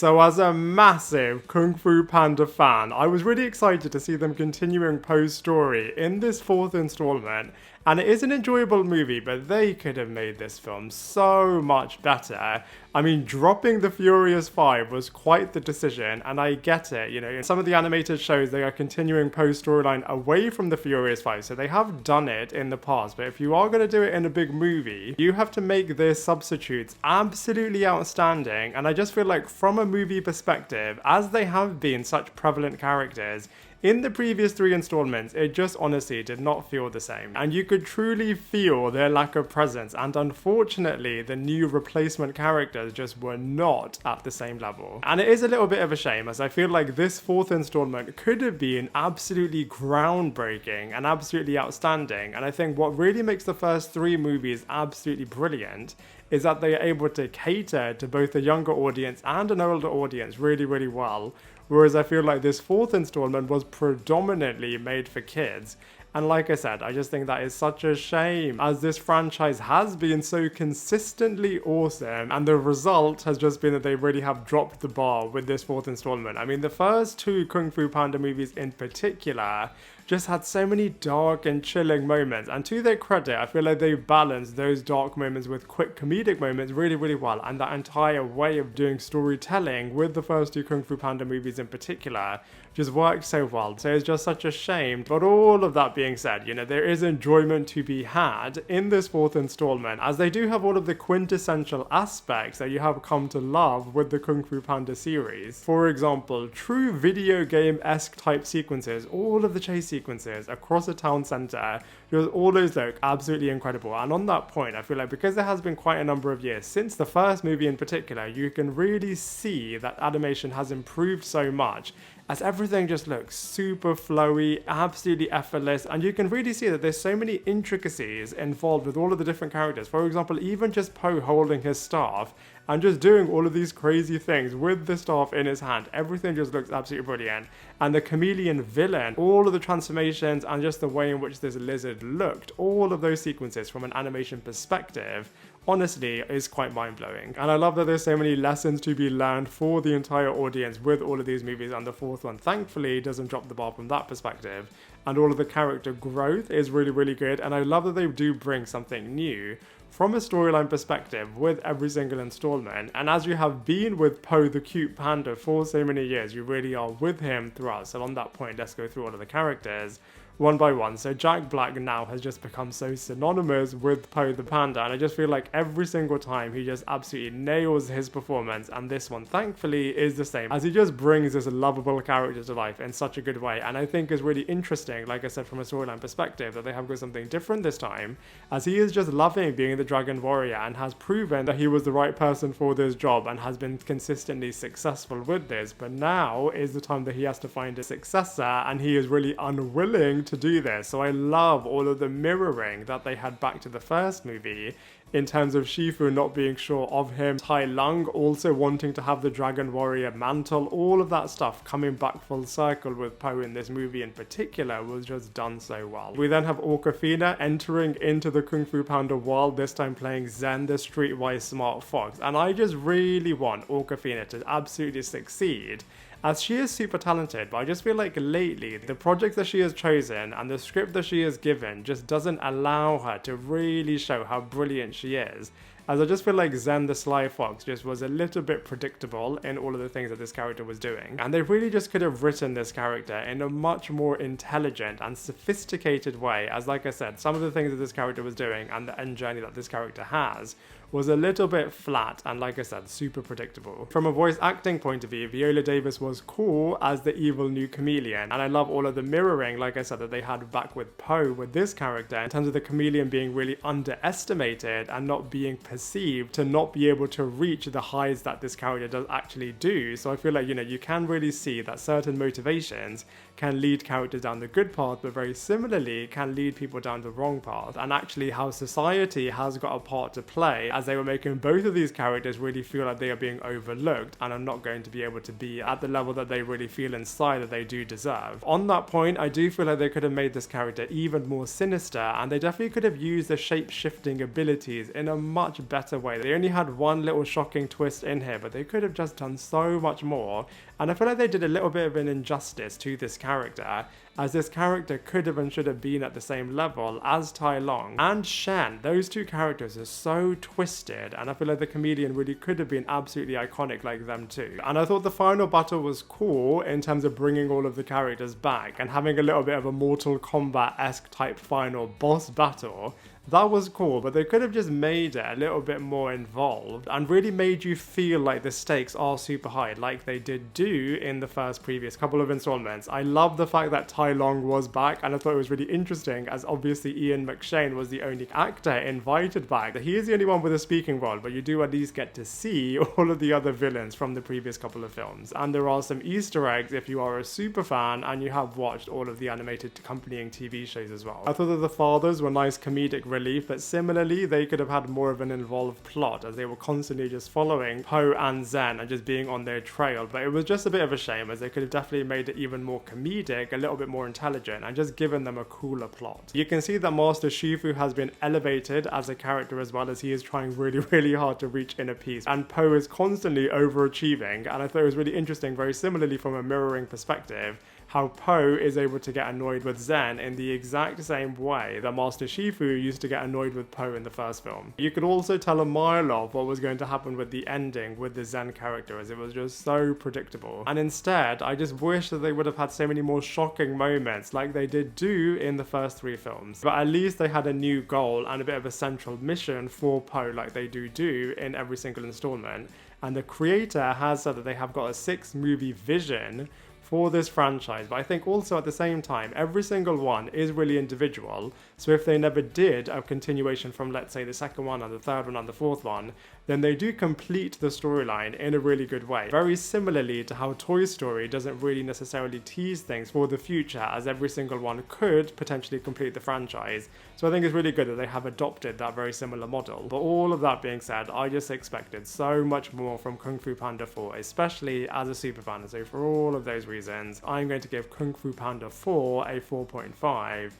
So as a massive Kung Fu Panda fan, I was really excited to see them continuing Poe's story in this fourth installment. And it is an enjoyable movie, but they could have made this film so much better. I mean, dropping the Furious 5 was quite the decision, and I get it. You know, in some of the animated shows, they are continuing Poe's storyline away from the Furious 5, so they have done it in the past. But if you are going to do it in a big movie, you have to make their substitutes absolutely outstanding. And I just feel like from a movie perspective, as they have been such prevalent characters, in the previous 3 installments, it just honestly did not feel the same. And you could truly feel their lack of presence. And unfortunately, the new replacement characters just were not at the same level. And it is a little bit of a shame, as I feel like this 4th installment could have been absolutely groundbreaking and absolutely outstanding. And I think what really makes the first 3 movies absolutely brilliant is that they are able to cater to both a younger audience and an older audience really, really well. Whereas I feel like this 4th installment was predominantly made for kids. And like I said, I just think that is such a shame, as this franchise has been so consistently awesome, and the result has just been that they really have dropped the bar with this 4th installment. I mean, the first 2 Kung Fu Panda movies in particular just had so many dark and chilling moments, and to their credit, I feel like they balanced those dark moments with quick comedic moments really, really well, and that entire way of doing storytelling with the first 2 Kung Fu Panda movies in particular just worked so well. So it's just such a shame. But all of that being said, you know, there is enjoyment to be had in this 4th installment, as they do have all of the quintessential aspects that you have come to love with the Kung Fu Panda series. For example, true video game-esque type sequences, all of the chase sequences across a town centre, just all those look absolutely incredible. And on that point, I feel like because there has been quite a number of years since the first movie in particular, you can really see that animation has improved so much, as everything just looks super flowy, absolutely effortless, and you can really see that there's so many intricacies involved with all of the different characters. For example, even just Poe holding his staff and just doing all of these crazy things with the staff in his hand, everything just looks absolutely brilliant. And the Chameleon villain, all of the transformations and just the way in which this lizard looked, all of those sequences from an animation perspective, honestly, is quite mind-blowing. And I love that there's so many lessons to be learned for the entire audience with all of these movies, and the 4th one thankfully doesn't drop the bar from that perspective. And all of the character growth is really, really good, and I love that they do bring something new from a storyline perspective with every single installment. And as you have been with Poe the cute panda for so many years, you really are with him throughout. So on that point, let's go through all of the characters one by one. So Jack Black now has just become so synonymous with Poe the Panda, and I just feel like every single time he just absolutely nails his performance, and this one thankfully is the same, as he just brings this lovable character to life in such a good way. And I think is really interesting, like I said, from a storyline perspective, that they have got something different this time, as he is just loving being the Dragon Warrior and has proven that he was the right person for this job and has been consistently successful with this. But now is the time that he has to find a successor, and he is really unwilling to do this. So I love all of the mirroring that they had back to the first movie, in terms of Shifu not being sure of him, Tai Lung also wanting to have the Dragon Warrior mantle, all of that stuff coming back full circle with Poe in this movie in particular was just done so well. We then have Awkwafina entering into the Kung Fu Panda world, this time playing Zhen, the streetwise smart fox, and I just really want Awkwafina to absolutely succeed, as she is super talented, but I just feel like lately the projects that she has chosen and the script that she is given just doesn't allow her to really show how brilliant she is. As I just feel like Zhen the Sly Fox just was a little bit predictable in all of the things that this character was doing. And they really just could have written this character in a much more intelligent and sophisticated way, as like I said, some of the things that this character was doing and the end journey that this character has was a little bit flat and, like I said, super predictable. From a voice acting point of view, Viola Davis was cool as the evil new Chameleon, and I love all of the mirroring, like I said, that they had back with Poe with this character, in terms of the Chameleon being really underestimated and not being perceived to not be able to reach the highs that this character does actually do. So I feel like, you know, you can really see that certain motivations can lead characters down the good path, but very similarly can lead people down the wrong path, and actually how society has got a part to play, as they were making both of these characters really feel like they are being overlooked and are not going to be able to be at the level that they really feel inside that they do deserve. On that point, I do feel like they could have made this character even more sinister, and they definitely could have used the shape-shifting abilities in a much better way. They only had one little shocking twist in here, but they could have just done so much more, and I feel like they did a little bit of an injustice to this character, as this character could have and should have been at the same level as Tai Lung and Shen. Those two characters are so twisted, and I feel like the Chameleon really could have been absolutely iconic like them too. And I thought the final battle was cool in terms of bringing all of the characters back and having a little bit of a Mortal Kombat-esque type final boss battle. That was cool, but they could have just made it a little bit more involved and really made you feel like the stakes are super high, like they did do in the previous couple of installments. I love the fact that Tai Lung was back, and I thought it was really interesting, as obviously Ian McShane was the only actor invited back. He is the only one with a speaking role, but you do at least get to see all of the other villains from the previous couple of films. And there are some Easter eggs if you are a super fan and you have watched all of the animated accompanying TV shows as well. I thought that the fathers were nice comedic relief, but similarly they could have had more of an involved plot, as they were constantly just following Po and Zhen and just being on their trail. But it was just a bit of a shame, as they could have definitely made it even more comedic, a little bit more intelligent, and just given them a cooler plot. You can see that Master Shifu has been elevated as a character, as well as he is trying really hard to reach inner peace, and Po is constantly overachieving. And I thought it was really interesting, very similarly from a mirroring perspective, how Po is able to get annoyed with Zhen in the exact same way that Master Shifu used to get annoyed with Po in the first film. You could also tell a mile off what was going to happen with the ending with the Zhen character, as it was just so predictable. And instead, I just wish that they would have had so many more shocking moments like they did do in the first 3 films. But at least they had a new goal and a bit of a central mission for Po, like they do in every single installment. And the creator has said that they have got a 6-movie vision for this franchise, but I think also at the same time every single one is really individual, so if they never did a continuation from, let's say, the second one and the third one and the fourth one, then they do complete the storyline in a really good way. Very similarly to how Toy Story doesn't really necessarily tease things for the future, as every single one could potentially complete the franchise. So I think it's really good that they have adopted that very similar model. But all of that being said, I just expected so much more from Kung Fu Panda 4, especially as a super fan. So for all of those reasons, I'm going to give Kung Fu Panda 4 a 4.5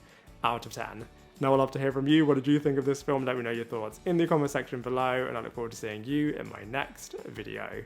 out of 10. Now I'd love to hear from you. What did you think of this film? Let me know your thoughts in the comment section below, and I look forward to seeing you in my next video.